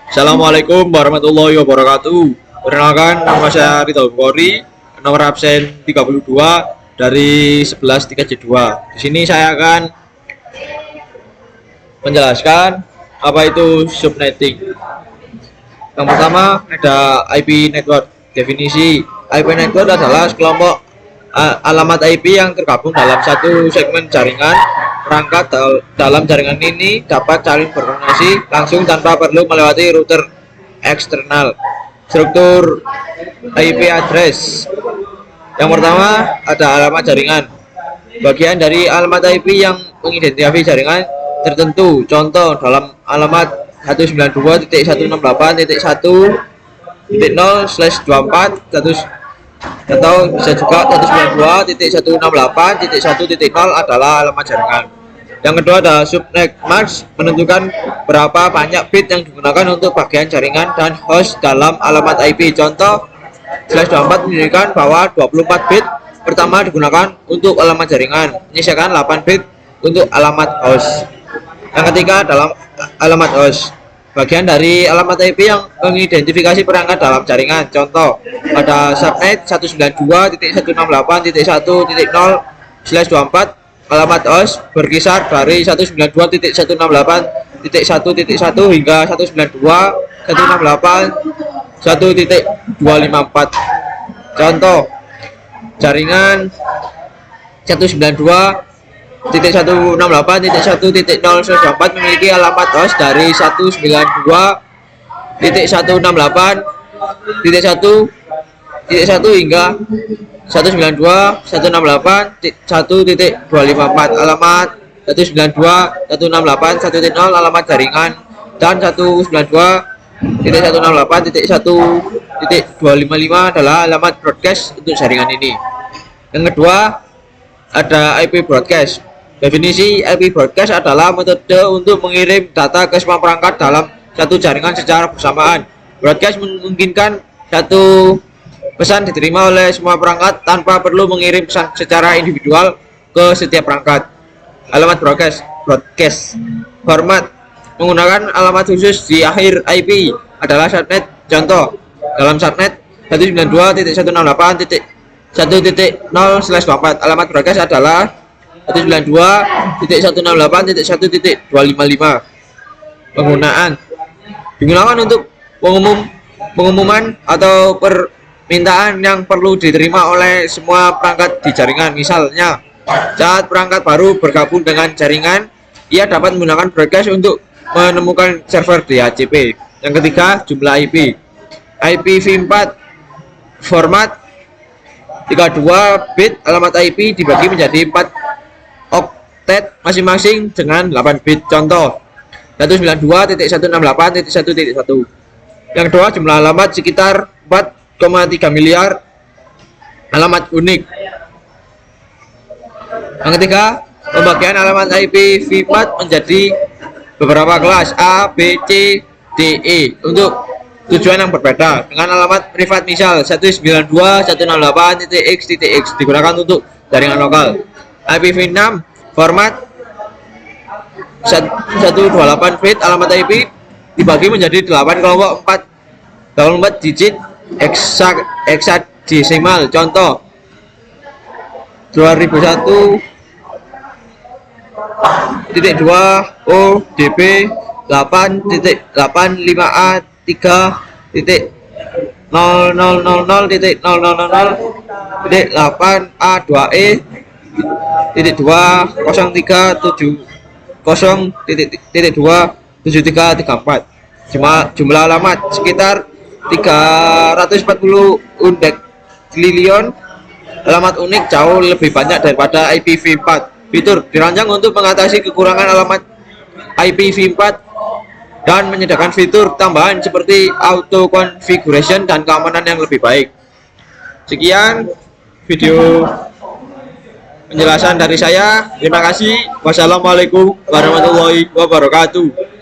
Assalamualaikum warahmatullahi wabarakatuh. Perkenalkan, nama saya Rito Bukori, nomor absen 32 dari 11 3C2. Di sini saya akan menjelaskan apa itu subnetting. Yang pertama ada IP network. Definisi IP network adalah sekelompok alamat IP yang tergabung dalam satu segmen jaringan. Perangkat dalam jaringan ini dapat saling berkoneksi langsung tanpa perlu melewati router eksternal. Struktur IP address. Yang pertama ada alamat jaringan. Bagian dari alamat IP yang mengidentifikasi jaringan tertentu. Contoh dalam alamat 192.168.1.0/24 atau bisa juga 192.168.1.0 adalah alamat jaringan. Yang kedua adalah subnet max, menentukan berapa banyak bit yang digunakan untuk bagian jaringan dan host dalam alamat IP. Contoh, /24 menunjukkan bahwa 24 bit pertama digunakan untuk alamat jaringan, menyisakan 8 bit untuk alamat host. Yang ketiga dalam alamat host, bagian dari alamat IP yang mengidentifikasi perangkat dalam jaringan. Contoh, pada subnet 192.168.1.0/24 alamat host berkisar dari 192.168.1.1 hingga 192.168.1.254. Contoh, jaringan 192.168.1.0/24 memiliki alamat host dari 192.168.1.1 hingga 192.168.1.254. Alamat 192.168.1.0 alamat jaringan dan 192.168.1.255 adalah alamat broadcast untuk jaringan ini. Yang kedua ada IP broadcast. Definisi IP broadcast adalah metode untuk mengirim data ke semua perangkat dalam satu jaringan secara bersamaan. Broadcast memungkinkan satu pesan diterima oleh semua perangkat tanpa perlu mengirim pesan secara individual ke setiap perangkat. Alamat broadcast format menggunakan alamat khusus di akhir IP adalah subnet. Contoh, dalam subnet 192.168.1.0/24 alamat broadcast adalah 192.168.1.255. Penggunaan digunakan untuk pengumuman atau permintaan yang perlu diterima oleh semua perangkat di jaringan. Misalnya, saat perangkat baru bergabung dengan jaringan, ia dapat menggunakan broadcast untuk menemukan server DHCP. Yang ketiga, jumlah IP. IPv4 format 32 bit alamat IP dibagi menjadi 4 oktet masing-masing dengan 8 bit. Contoh, 192.168.1.1. Yang kedua, jumlah alamat sekitar 4,3 miliar alamat unik. Yang ketiga, pembagian alamat IPv4 menjadi beberapa kelas A, B, C, D, E untuk tujuan yang berbeda. Dengan alamat privat misal 192.168.x.x digunakan untuk jaringan lokal. IPv6 format 128 bit alamat IP dibagi menjadi 8 kelompok 4 digit hexadesimal. Contoh, 2001.2 ODB 8.000.000.8A2E.000.2.27334. Jumlah alamat sekitar 340 triliun. Alamat unik jauh lebih banyak daripada IPv4. Fitur dirancang untuk mengatasi kekurangan alamat IPv4 dan menyediakan fitur tambahan seperti auto configuration dan keamanan yang lebih baik. Sekian video penjelasan dari saya. Terima kasih. Wassalamualaikum warahmatullahi wabarakatuh.